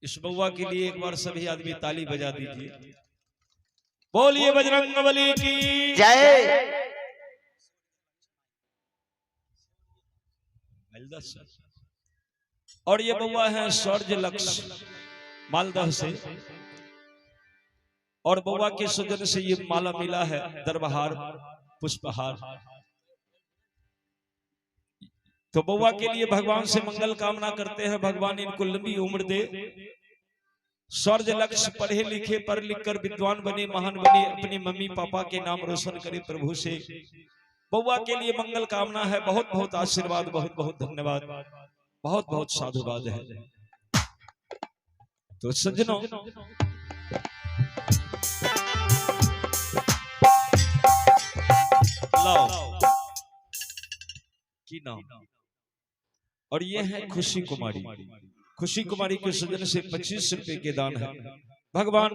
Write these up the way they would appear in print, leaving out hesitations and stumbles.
इस बउआ के लिए एक बार सभी आदमी ताली बजा दीजिए। बोलिए बजरंगबली की जय। और ये बउआ है सौर्य लक्ष्य मालदह से, और बउआ के सौजन्य से ये माला मिला है दरबहार पुष्पहार। तो बउआ के लिए भगवान से मंगल कामना करते हैं, भगवान इनको लंबी उम्र दे, सौर्य लक्ष्य पढ़े लिखे पढ़ लिख कर विद्वान बने, महान बने, अपनी मम्मी पापा के नाम रोशन करे प्रभु से। बउआ के लिए मंगल कामना है। बहुत बहुत आशीर्वाद, बहुत बहुत धन्यवाद, बहुत बहुत साधुवाद है। तो सज्जनों, लाओ की नाम, और ये है खुशी कुमारी। खुशी कुमारी के सज्जन से 25 रुपए के दान है। भगवान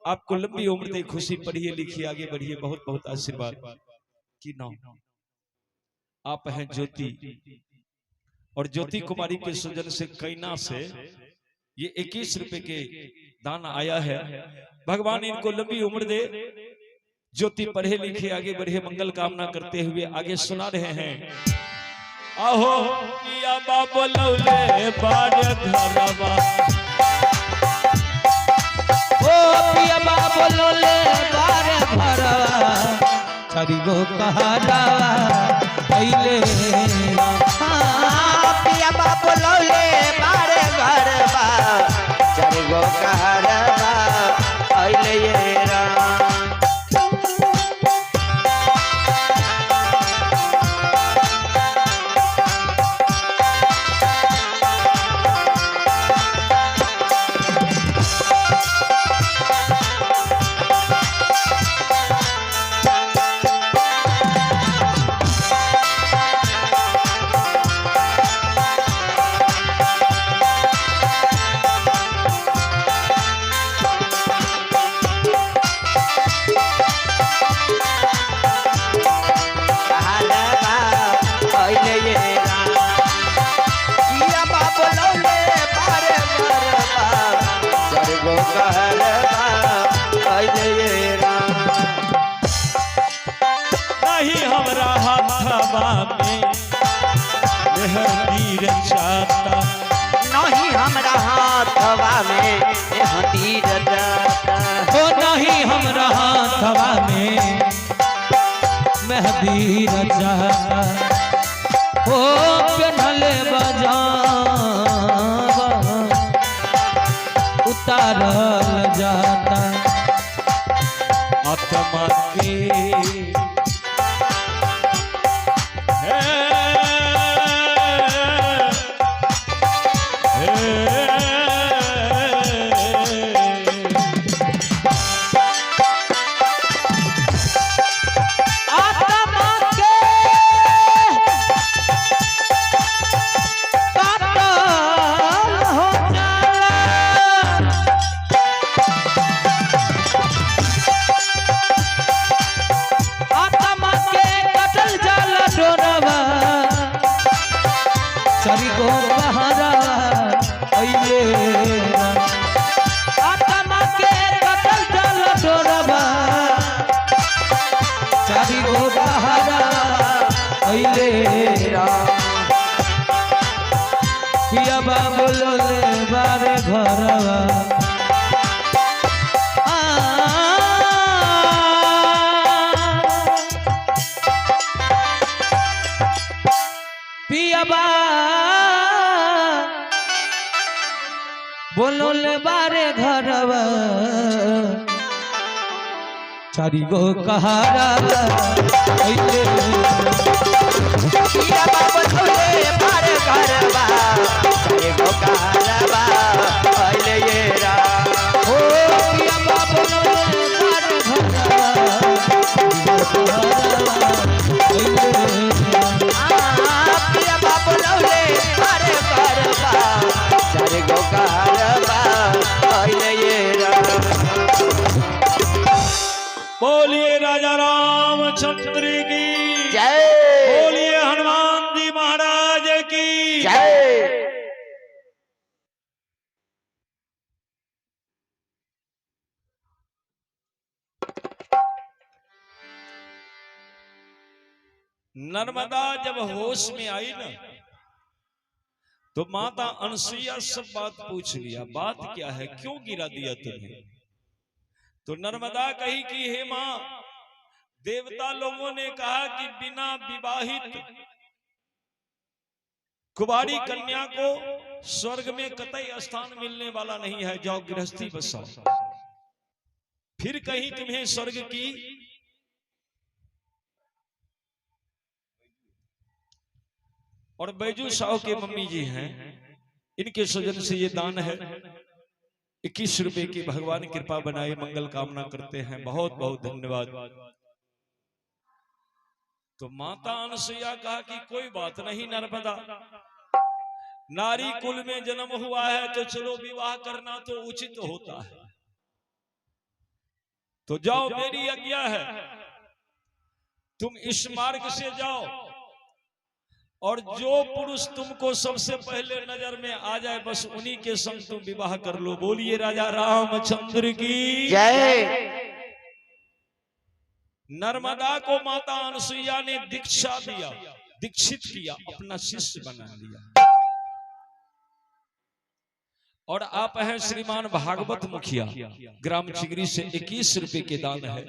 आपको लंबी उम्र दे, खुशी पढ़िए लिखिए आगे बढ़िए, बहुत बहुत आशीर्वाद। की नाम आप हैं ज्योति, और ज्योति कुमारी के सज्जन से कैना से ये 21 रुपए के दान आया है। भगवान इनको लंबी उम्र दे, ज्योति पढ़े लिखे आगे बढ़े, मंगल कामना करते हुए आगे सुना रहे हैं। आहो पिया बाबा लौले बार घरवा, ओ पिया बाबा लौले बार घरवा, छरी गो कहारा पहले पिया बाबा लौले बार घरवा, छरी गो कहारा पहले ये राम। नहीं हमरा हाथवा में मेहंदी रचाता, नहीं हमरा हाथवा में मेहंदी रचाता, हो नहीं हमरा हाथवा में मेहंदी रचाता, हो पेन्हले बजावा उतारल जाता, आत्मा के चरी गो कहारा अइले आत्मा के कटल जल डोरवा, चरी गो कहारा अइले पिया बाबू लोले बारे घरवा, पिया बा बोलोले बारे घरवा, चारी गो कहारा अइले पिया बाबा लौले बार घरवा, चारी गो कहारा पहले ये राम। ओ पिया बाबा लोले बारे घरवा, पिया बाबा लौले बार घरवा, चारी गो कहारा पहले ये राम। बोलिए राजा रामचंद्र की जय, बोलिए हनुमान जी महाराज की जय। नर्मदा जब होश में आई ना तो माता अनसुईया सब बात पूछ लिया, बात क्या है, क्यों गिरा दिया तुम्हें? तो नर्मदा कही कि हे मां, देवता लोगों ने कहा कि बिना विवाहित कुंवारी कन्या को स्वर्ग में कतई स्थान मिलने वाला नहीं है, जाओ गृहस्थी बसाओ। फिर कहीं तुम्हें स्वर्ग की और बैजू साहु के मम्मी जी हैं, इनके स्वजन से ये दान है 21 रुपए की। भगवान कृपा बनाए, मंगल कामना करते हैं, बहुत बहुत धन्यवाद। तो माता अनसुईया कहा कि कोई बात नहीं नर्मदा, नारी कुल में जन्म हुआ है तो चलो विवाह करना तो उचित होता है। तो जाओ, मेरी आज्ञा है, तुम इस मार्ग से जाओ और जो पुरुष तुमको सबसे पहले नजर में आ जाए बस उन्हीं के संग तुम विवाह कर लो। बोलिए राजा रामचंद्र की जय। नर्मदा को माता अनसुईया ने दीक्षा दिया, दीक्षित किया, अपना शिष्य बना लिया। और आप हैं श्रीमान भागवत मुखिया, ग्राम चिगरी से 21 रुपए के दान है।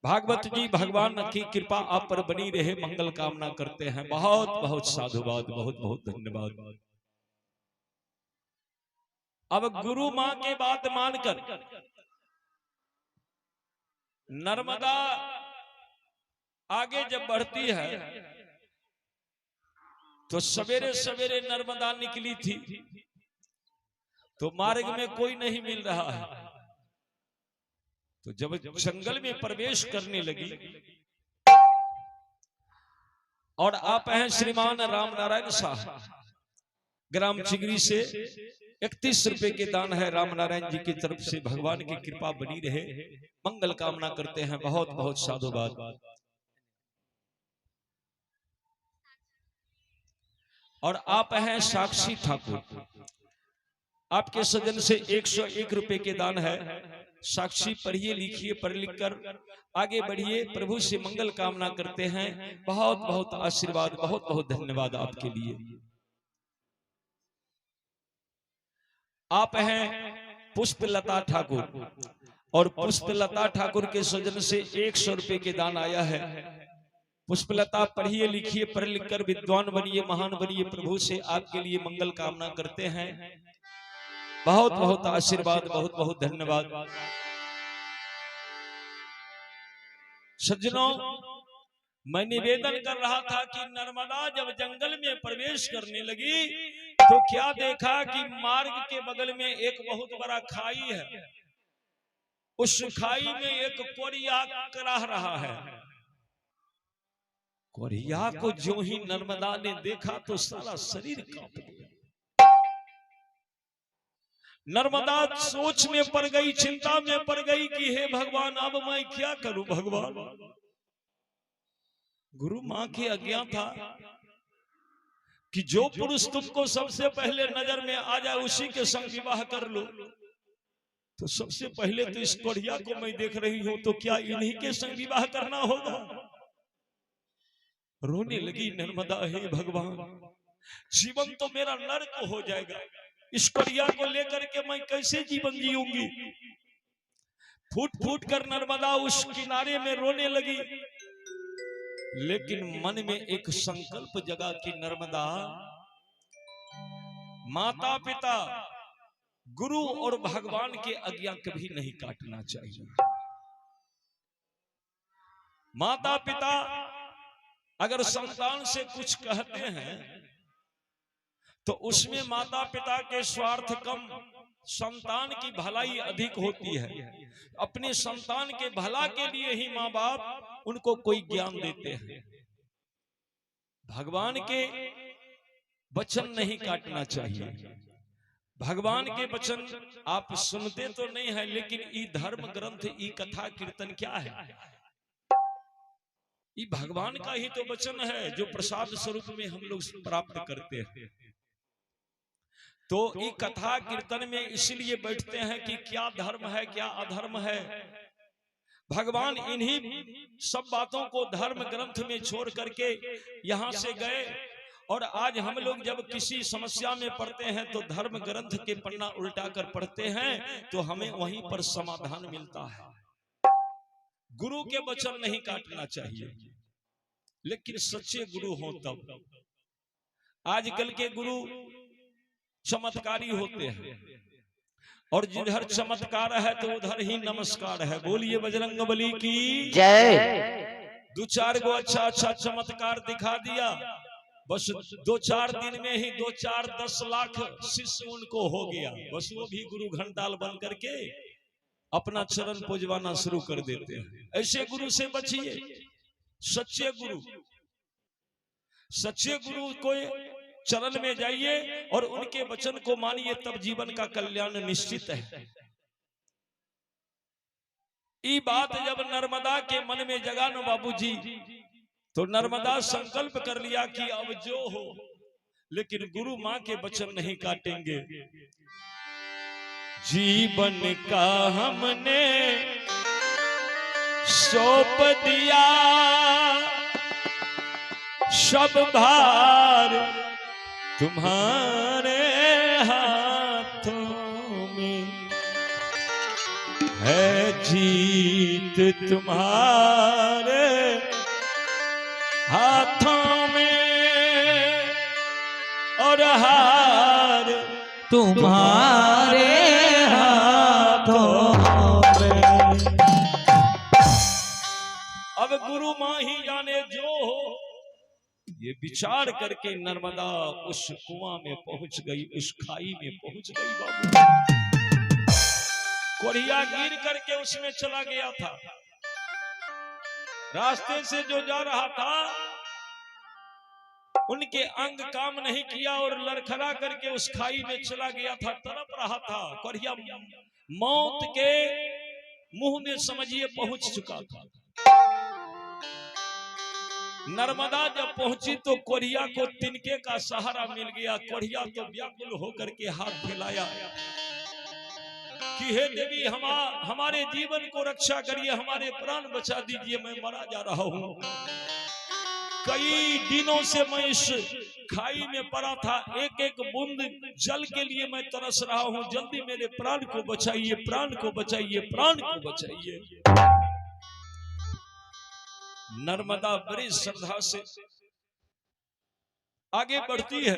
भागवत जी, भगवान की कृपा आप पर बनी रहे, मंगल कामना करते हैं, बहुत बहुत साधुवाद, बहुत बहुत धन्यवाद। अब गुरु मां की बात मानकर नर्मदा आगे जब बढ़ती है तो सवेरे सवेरे नर्मदा निकली थी तो मार्ग में कोई नहीं मिल रहा है। तो जब जंगल में प्रवेश करने लगी और आप हैं श्रीमान राम नारायण साहब, ग्राम चिगरी से 31 रुपए के दान है, राम नारायण जी की तरफ से, भगवान की कृपा बनी रहे, मंगल कामना करते हैं, बहुत बहुत साधुवाद। और आप हैं साक्षी ठाकुर, आपके सज्जन से 101 रुपए के दान है। साक्षी पढ़िए लिखिए, पढ़ लिख कर आगे बढ़िए, प्रभु से मंगल कामना करते हैं, बहुत बहुत आशीर्वाद, बहुत बहुत धन्यवाद आपके लिए। आप हैं पुष्पलता ठाकुर और पुष्पलता ठाकुर के सज्जन से 100 रुपए के दान आया है। पुष्पलता पढ़िए लिखिए, पढ़ लिख कर विद्वान बनिए, महान बनिए, प्रभु से आपके लिए मंगल कामना करते हैं, बहुत बहुत आशीर्वाद, बहुत बहुत धन्यवाद। सज्जनों, मैं निवेदन कर रहा था कि नर्मदा जब जंगल में प्रवेश करने लगी तो क्या देखा कि मार्ग के बगल में एक बहुत बड़ा खाई है, उस खाई में एक कोरिया कराह रहा है। कोरिया को जो ही नर्मदा ने देखा तो सारा शरीर कांप गया। नर्मदा सोच में पड़ गई, चिंता में पड़ गई कि हे भगवान, अब मैं क्या करूं भगवान। गुरु मां की आज्ञा था कि जो पुरुष तुमको सबसे पहले नजर में आ जाए उसी के संग विवाह कर लो। तो सबसे पहले तो इस कोरिया को मैं देख रही हूं, तो क्या इन्हीं के संग विवाह करना होगा। रोने लगी नर्मदा, हे भगवान, जीवन तो मेरा नर्क हो जाएगा, इस कोरिया को लेकर के मैं कैसे जीवन जीऊंगी। फूट फूट कर नर्मदा उस किनारे में रोने लगी, लेकिन मन में एक संकल्प जगा कि नर्मदा, माता पिता, गुरु और भगवान के आज्ञा कभी नहीं काटना चाहिए। माता पिता अगर संतान से कुछ कहते हैं तो उसमें माता पिता के स्वार्थ कम, संतान की भलाई अधिक होती है। अपने संतान के भला के लिए ही माँ बाप उनको कोई ज्ञान देते हैं। भगवान के वचन नहीं काटना चाहिए। भगवान के वचन आप सुनते तो नहीं है, लेकिन ई धर्म ग्रंथ, ई कथा कीर्तन क्या है? ये भगवान का ही तो वचन है जो प्रसाद स्वरूप में हम लोग प्राप्त करते हैं। तो ये कथा कीर्तन में इसलिए बैठते हैं कि क्या धर्म है, क्या अधर्म है, भगवान इन्हीं सब बातों को धर्म ग्रंथ में छोड़ करके यहाँ से गए। और आज हम लोग जब किसी समस्या में पड़ते हैं तो धर्म ग्रंथ के पन्ना उल्टा कर पढ़ते हैं तो हमें वहीं पर समाधान मिलता है। गुरु के वचन नहीं काटना चाहिए, लेकिन सच्चे गुरु हो तब। आजकल के गुरु चमत्कारी होते हैं और जिधर चमत्कार है तो उधर ही नमस्कार है। बोलिए बजरंगबली की जय। दो चार गो अच्छा अच्छा चमत्कार दिखा दिया, बस 2-4 दिन में ही 2-4-10 लाख शिष्य उनको हो गया। बस वो भी गुरु घंटाल बन करके अपना चरण पुजवाना शुरू कर देते हैं। ऐसे गुरु से बचिए। सच्चे गुरु को चरण में जाइए और उनके वचन को मानिए, तब जीवन का कल्याण निश्चित है। ये बात जब नर्मदा के मन में जगा न बाबूजी, तो नर्मदा संकल्प कर लिया कि अब जो हो, लेकिन गुरु माँ के वचन नहीं काटेंगे। जीवन का हमने सौंप दिया सब भार तुम्हारे हाथों में है, जीत तुम्हारे हाथों में और हार तुम्हारे हाथों में। अब गुरु माँ ही जाने जो हो। ये विचार करके नर्मदा उस कुआं में पहुंच गई, उस खाई में पहुंच गई। बाबू कोढ़िया गिर करके उसमें चला गया था। रास्ते से जो जा रहा था उनके अंग काम नहीं किया और लड़खड़ा करके उस खाई में चला गया था, तड़प रहा था। कोढ़िया मौत के मुंह में समझिए पहुंच चुका था। नर्मदा जब पहुंची तो कोढ़िया को तिनके का सहारा मिल गया। कोढ़िया तो व्याकुल होकर के हाथ फैलाया कि हे देवी, हमारे जीवन को रक्षा करिए, हमारे प्राण बचा दीजिए, मैं मरा जा रहा हूं। कई दिनों से मैं इस खाई में पड़ा था, एक एक बूंद जल के लिए मैं तरस रहा हूं। जल्दी मेरे प्राण को बचाइए, प्राण को बचाइए, प्राण को बचाइए। नर्मदा बड़ी श्रद्धा से आगे बढ़ती है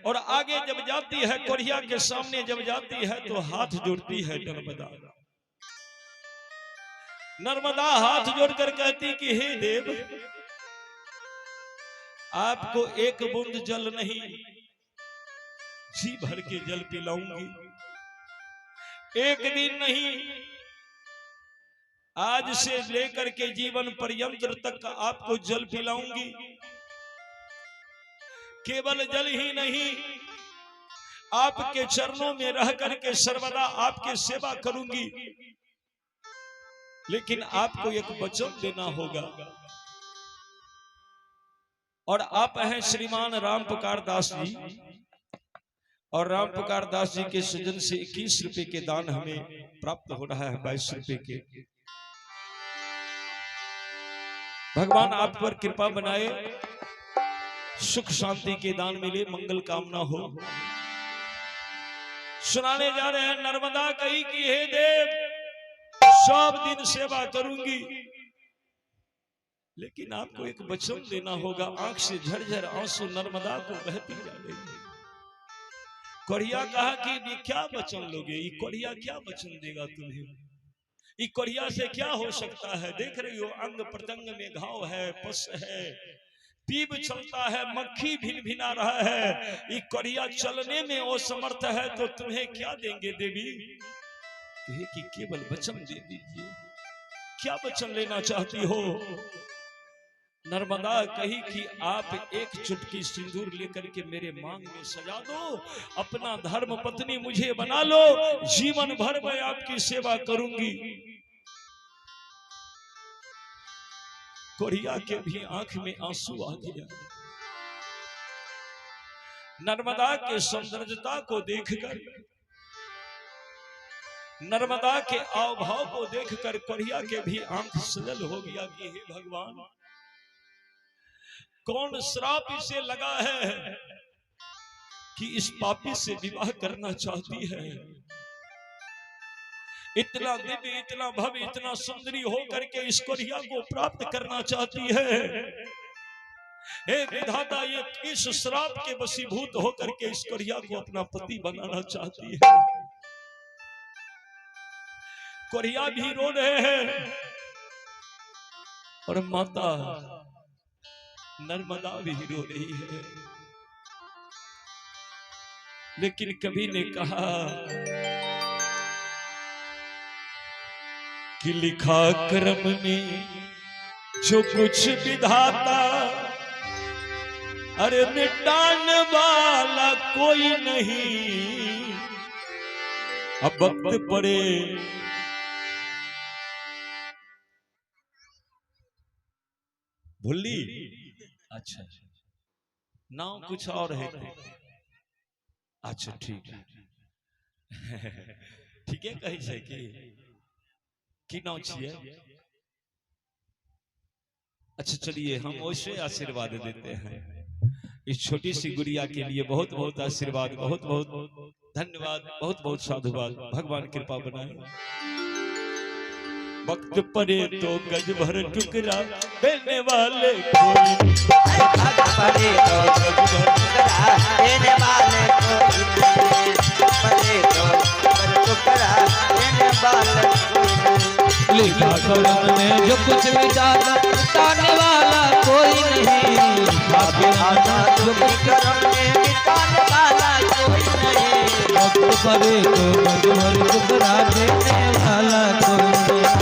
और आगे जब जाती है, कोढ़िया के सामने जब जाती है तो हाथ जोड़ती है नर्मदा। नर्मदा हाथ जोड़कर कहती कि हे देव, आपको एक बूंद जल नहीं, जी भर के जल पिलाऊंगी। एक दिन नहीं, आज से लेकर के जीवन पर्यंत तक आपको जल पिलाऊंगी। केवल जल ही नहीं, आपके चरणों में रह करके सर्वदा आपके सेवा करूंगी। लेकिन आपको एक वचन देना होगा। और आप हैं श्रीमान राम पुकार दास जी, और राम पुकार दास जी के सृजन से 21 रुपए के दान हमें प्राप्त हो रहा है, 22 रुपए के। भगवान आप पर कृपा बनाए, सुख शांति के दान मिले, मंगल कामना हो। सुनाने जा रहे हैं, नर्मदा कही कि हे देव, सब दिन सेवा करूंगी, लेकिन आपको एक वचन देना होगा। आंख से झरझर आंसू नर्मदा को बहती जा रही है। कोढ़िया कहा कि ये क्या वचन लोगे, ये कोढ़िया क्या वचन देगा तुम्हें, ये कोढ़िया से क्या हो सकता है। देख रही हो अंग प्रत्यंग में घाव है, पस है, पीप चलता है, मक्खी भिन-भिना रहा है। ये कोढ़िया चलने में असमर्थ है, तो तुम्हें क्या देंगे देवी। कहे कि केवल वचन दे दीजिए, क्या वचन लेना चाहती हो। नर्मदा कही कि आप एक चुटकी सिंदूर लेकर के मेरे मांग में सजा दो, अपना धर्म पत्नी मुझे बना लो, जीवन भर मैं आपकी सेवा करूंगी। कोढ़िया के भी आंख में आंसू आ गया। नर्मदा के सौंदर्यता को देखकर नर्मदा के आव भाव को देखकर करिया के भी आंख सजल हो गया कि हे भगवान, कौन श्राप इसे लगा है कि इस पापी से विवाह करना चाहती है। इतना दिव्य, इतना भव्य, इतना सुंदरी होकर के इस करिया को प्राप्त करना चाहती है। हे विधाता, ये इस श्राप के वशीभूत होकर के इस करिया को अपना पति बनाना चाहती है। करिया भी रो रहे हैं और माता नर्मदा भी रो रही है। लेकिन कवि ने कहा कि लिखा कर्म में जो कुछ विधाता, अरे मिटाने वाला कोई नहीं। अब वक्त पड़े भूली। अच्छा, नाम कुछ और है। अच्छा ठीक है, ठीक है, कही छै कि नाम छिए। अच्छा चलिए, हम वैसे आशीर्वाद देते हैं इस छोटी सी गुड़िया के लिए। बहुत बहुत आशीर्वाद, बहुत बहुत धन्यवाद, बहुत बहुत साधुवाद। भगवान कृपा बनाए। वक्त पड़े तो गज भर टुकड़ा देने वाले कोई, वक्त पड़े तो गज भर टुकड़ा देने वाले कोई, पड़े तो गज टुकड़ा देने वाले कोई। लिखा कलम में जो कुछ विचारा मिटाने वाला कोई नहीं। आगे आना जो कुछ कर्म में मिटाने वाला कोई नहीं। वक्त पड़े तो गज भर टुकड़ा देने वाला कोई नहीं।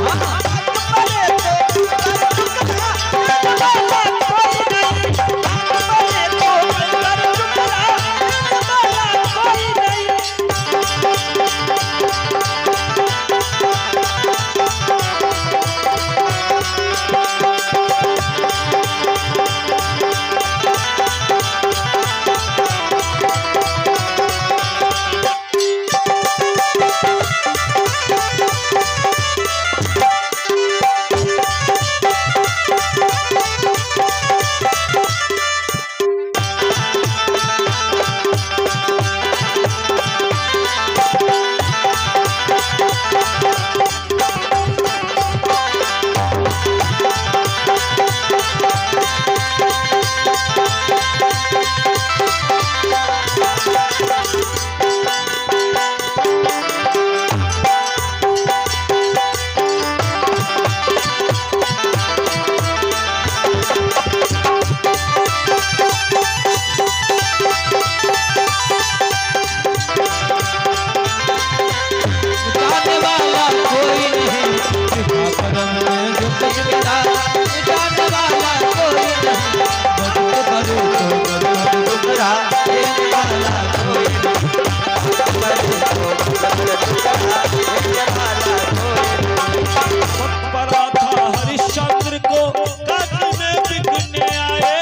हरिश्चंद्र को काशी में बिकने आए।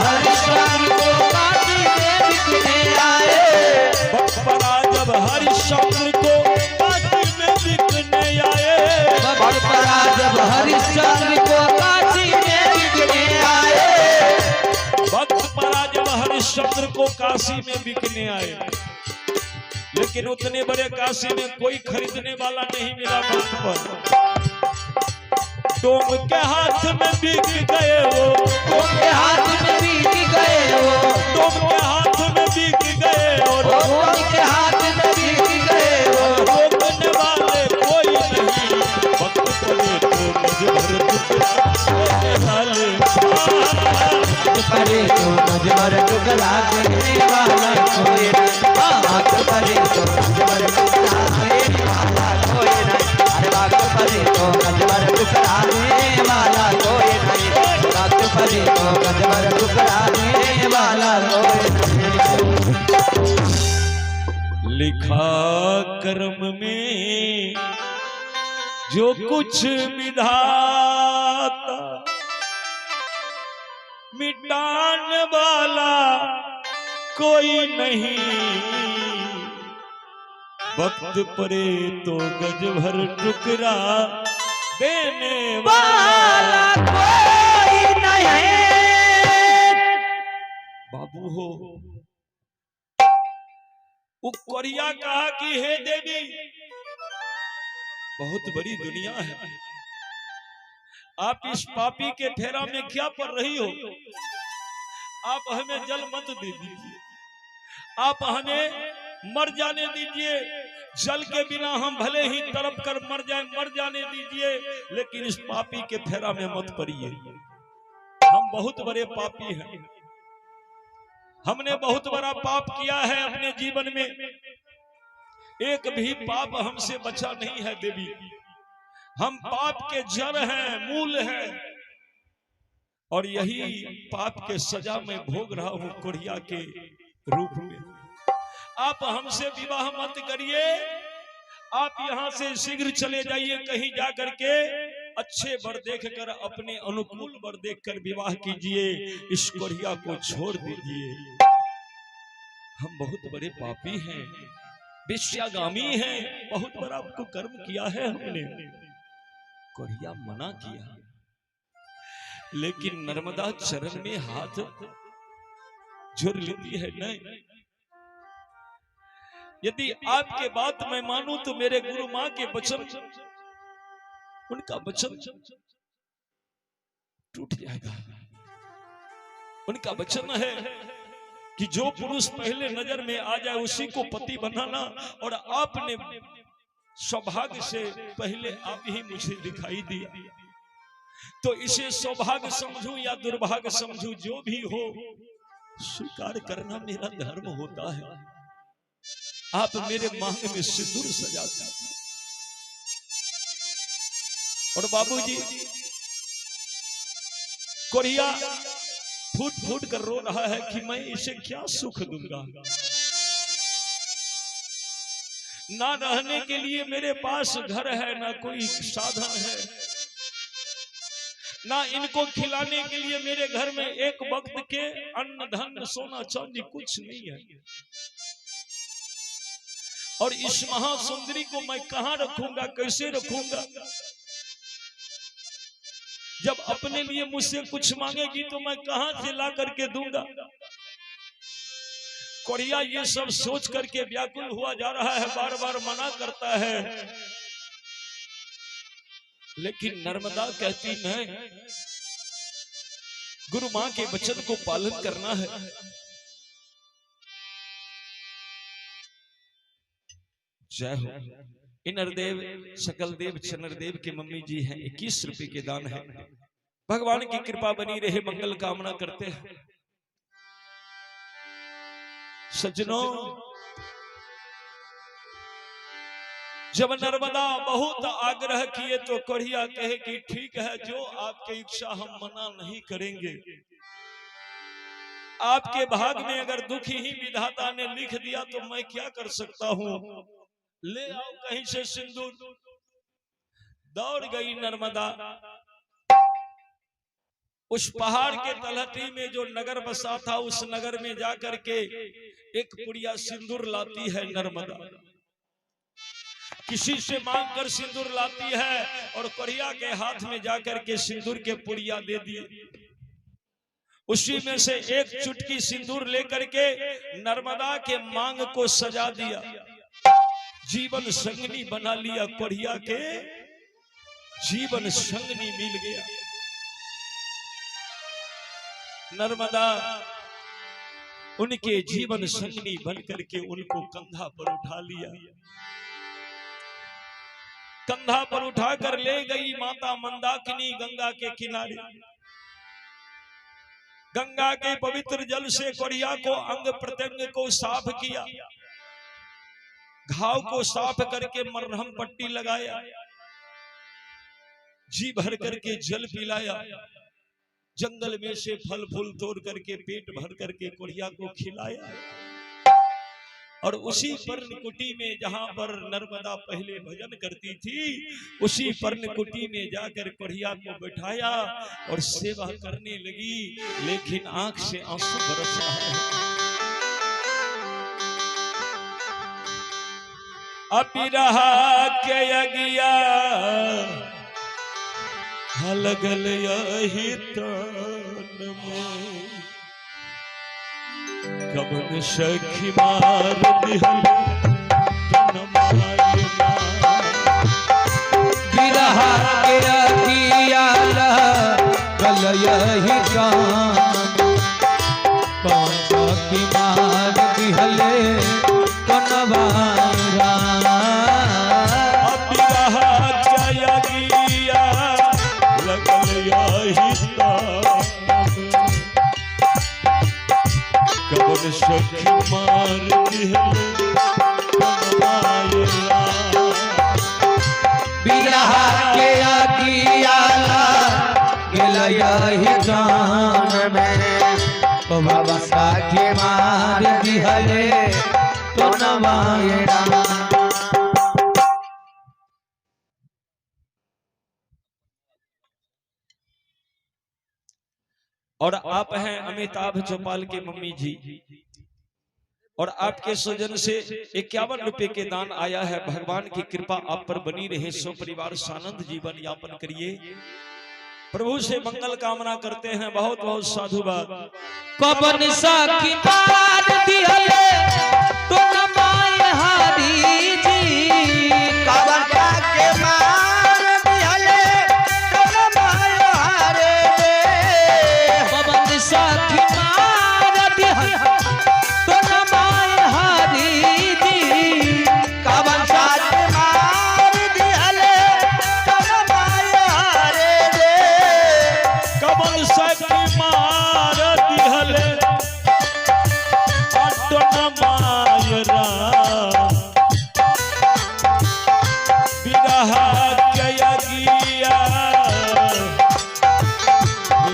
हरिश्चंद्र को काशी में बिकने आए। जब हरिश्चंद्र को काशी में बिकने आए। जब हरिश्चंद्र को काशी में बिकने आए। वक्त पड़ा जब हरिश्चंद्र को काशी में बिकने आए, लेकिन उतने बड़े काशी में कोई खरीदने वाला नहीं मिला। वक्त पर डोम के हाथ में बिक गए वो, डोम के हाथ में बिक गए वो, डोम के हाथ में बिक गए और डोम के हाथ में बिक गए वो। रोकने वाले कोई नहीं। वक्त पड़े तो गज भर टुकड़ा देने वाले, पड़े तो गज भर टुकड़ा देने वाला कोई नहीं। वक्त पड़े तो गज भर टुकड़ा देने वाला कोई नहीं। अरे वक्त पड़े तो गज भर टुकड़ा देने वाला कोई नहीं। वक्त पड़े तो गज भर टुकड़ा देने वाला कोई नहीं। लिखा कर्म में जो कुछ विधाता, मिटाने वाला कोई नहीं। वक्त परे तो गज भर टुकड़ा देने वाला कोई नहीं। बाबू हो वो कोरिया कहा कि हे देवी, बहुत बड़ी दुनिया है, आप इस पापी के फेरा में क्या पड़ रही हो? आप हमें जल मत दे दीजिए, आप हमें मर जाने दीजिए। जल के बिना हम भले ही तड़प कर मर जाने दीजिए, लेकिन इस पापी के फेरा में मत पड़िए। हम बहुत बड़े पापी हैं, हमने बहुत बड़ा पाप किया है अपने जीवन में, एक भी पाप हमसे बचा नहीं है देवी। हम पाप के जड़ हैं, मूल हैं, और यही पाप के सजा में भोग रहा हूं कोरिया के रूप में। आप हमसे विवाह मत करिए, आप यहां से शीघ्र चले जाइए, कहीं जाकर के अच्छे वर देखकर, अपने अनुकूल वर देखकर विवाह कीजिए, इस कोरिया को छोड़ दीजिए। हम बहुत बड़े पापी हैं, वेश्यागामी हैं, बहुत बड़ा आपको कर्म किया है हमने। कोरिया मना किया, लेकिन नर्मदा चरण में हाथ जोड़ लेती है। नहीं, यदि आपके बात मैं मानूं तो मेरे गुरु मां के वचन, उनका वचन टूट जाएगा। उनका वचन है कि जो पुरुष पहले नजर में आ जाए उसी को पति बनाना, और आपने सौभाग्य से पहले आप ही मुझे दिखाई दिया, तो इसे सौभाग्य समझूं या दुर्भाग्य समझूं, जो भी हो स्वीकार करना मेरा धर्म होता है। आप मेरे मांग में सिंदूर सजा दीजिए। और बाबूजी, कोरिया फूट फूट कर रो रहा है कि मैं इसे क्या सुख दूंगा। ना रहने के लिए मेरे पास घर है, ना कोई साधन है, ना इनको खिलाने के लिए मेरे घर में एक वक्त के अन्न धन सोना चांदी कुछ नहीं है। और इस महासुंदरी को मैं कहां रखूंगा, कैसे रखूंगा? जब अपने लिए मुझसे कुछ मांगेगी तो मैं कहां से ला करके दूंगा? कोरिया ये सब सोच करके व्याकुल हुआ जा रहा है, बार बार मना करता है, लेकिन नर्मदा कहती नहीं, गुरु मां के वचन को पालन करना है। जय हो। इनरदेव सकलदेव चनरदेव के मम्मी जी हैं, 21 रुपए के दान है। भगवान की कृपा बनी रहे, मंगल कामना करते हैं। सज्जनों, जब नर्मदा बहुत आग्रह किए तो कोरिया कहे कि ठीक है, जो आपकी इच्छा हम मना नहीं करेंगे। आपके भाग में अगर दुख ही विधाता ने लिख दिया तो मैं क्या कर सकता हूं। ले आओ कहीं से सिंदूर। दौड़ गई नर्मदा, उस पहाड़ के तलहटी में जो नगर बसा था, उस नगर में जाकर के एक पुड़िया सिंदूर लाती है नर्मदा। किसी से मांग कर सिंदूर लाती है और कोरिया के हाथ में जाकर के सिंदूर के पुड़िया दे दिए। उसी में से एक चुटकी सिंदूर लेकर के नर्मदा के मांग को सजा दिया, जीवन संगनी बना लिया। कोरिया के जीवन संगनी मिल गया। नर्मदा उनके जीवन संगनी बन करके उनको कंधा पर उठा लिया। कंधा पर उठाकर ले गई माता मंदाकिनी गंगा के किनारे। गंगा के पवित्र जल से कोरिया को अंग प्रत्यंग को साफ किया, घाव को साफ करके मरहम पट्टी लगाया, जी भर करके जल पिलाया, जंगल में से फल फूल तोड़ करके पेट भर करके कोरिया को खिलाया। और उसी पर्णकुटी में जहां पर नर्मदा पहले भजन करती थी, उसी पर्णकुटी में जाकर कोरिया को बैठाया और सेवा करने लगी। लेकिन आंख से आंसू बरस रहा है। अबिरहा के अगिया लगल यही तन में कबन सखी मार दिहल बिरहा के अगिया लगल यही तन सखी मार दिहले कनवारा अबिरहा के अगिया लगल यही कबन सखी मार दिहल बिरहा के अगिया लगल यही जान में बाबा साखी मार दिहले कनवारा और आप हैं अमिताभ चौपाल के मम्मी जी और आपके सौजन से 51 रुपए के दान आया है। भगवान की कृपा आप पर बनी रहे, सो परिवार सानंद जीवन यापन करिए। प्रभु से मंगल कामना करते हैं। बहुत बहुत साधुवाद। कबन साखी मार दिहले तो नमाय हारी जी कबन साखी मार दिहले तो नमाय हारे कबन साखी मार दिहले तो नमाय हारी जी कबन साखी मार दिहले तो नमाय हारे कबन साखी मार दिहले मायरा बिरहा के अगिया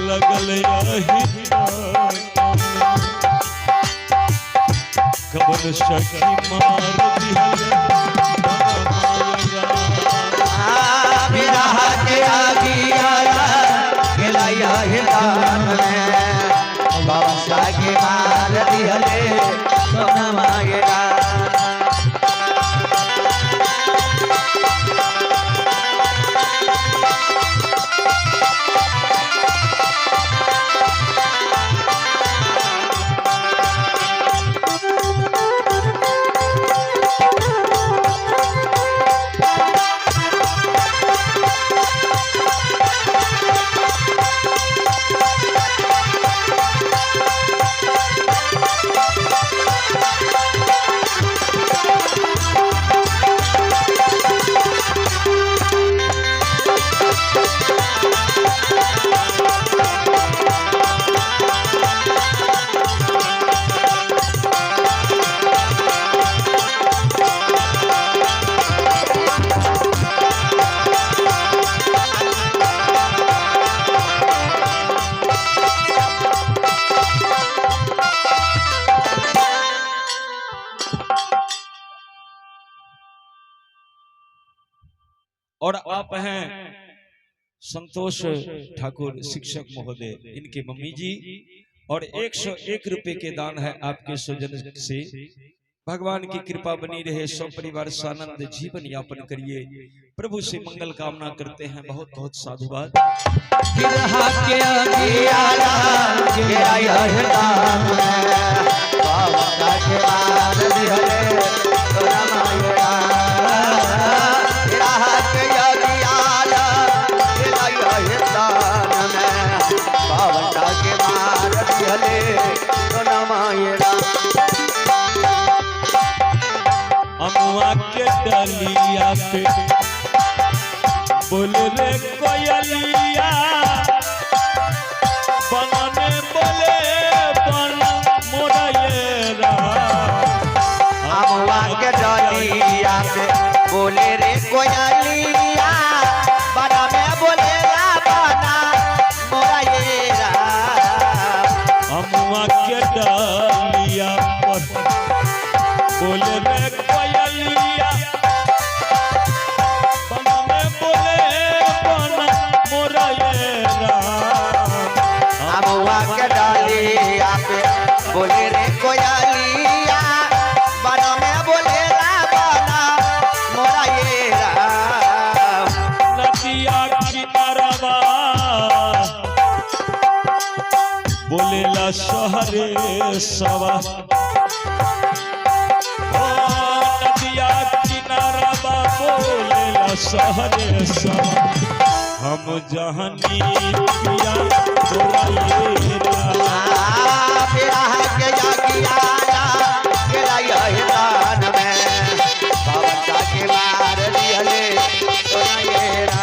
लगल यही कबन सखी मार दिहले बिरहा के अगिया लगल यही बाबा साखी मार दिहले तो नमायरा और आप हैं संतोष ठाकुर शिक्षक महोदय, इनके मम्मी जी और 101 रुपए के दान है आपके सौजन से। भगवान की कृपा बनी रहे, सब परिवार सानंद जीवन यापन करिए। प्रभु से मंगल कामना करते हैं। बहुत बहुत साधुवाद। बिरहा के अगिया लगल बाबा साखी मार दिहले तो नमायरा बिरहा के अगिया लगल यही बाबा साखी मार दिहले तो नमायरा अमुआ के डलिया पे बोल रे कोयलिया बनने बोले बन मोरा ये अमुआ के डलिया पे बोले रे कोयलिया बना में बोले बना मोरा ये अमुआ के डलिया पर बोल रे कोयलिया बनने बोले बन मोरा ये अमुआ के डलिया पे बोले रे कोयलिया बना में बोले बना बोलेला शहरे सवा ओ नदिया किनारा बा बोलेला शहरे सवा हम जहनी पिया तोरा येरा बिरह के जागिया केला यही दान में बावन का के मार दिहले तो नयरा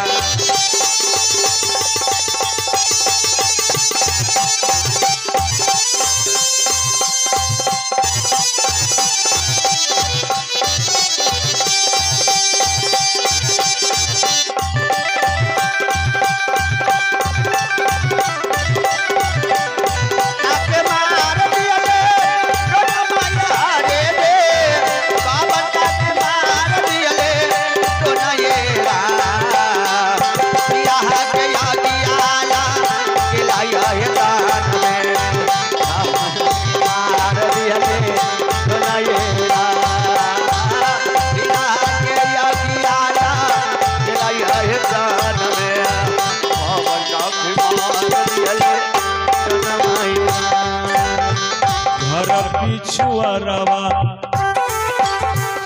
पिछुआरवा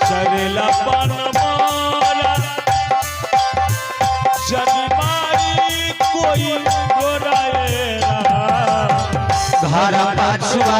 चरेला पान माला जनी कोई गोराएरा घर पछुआ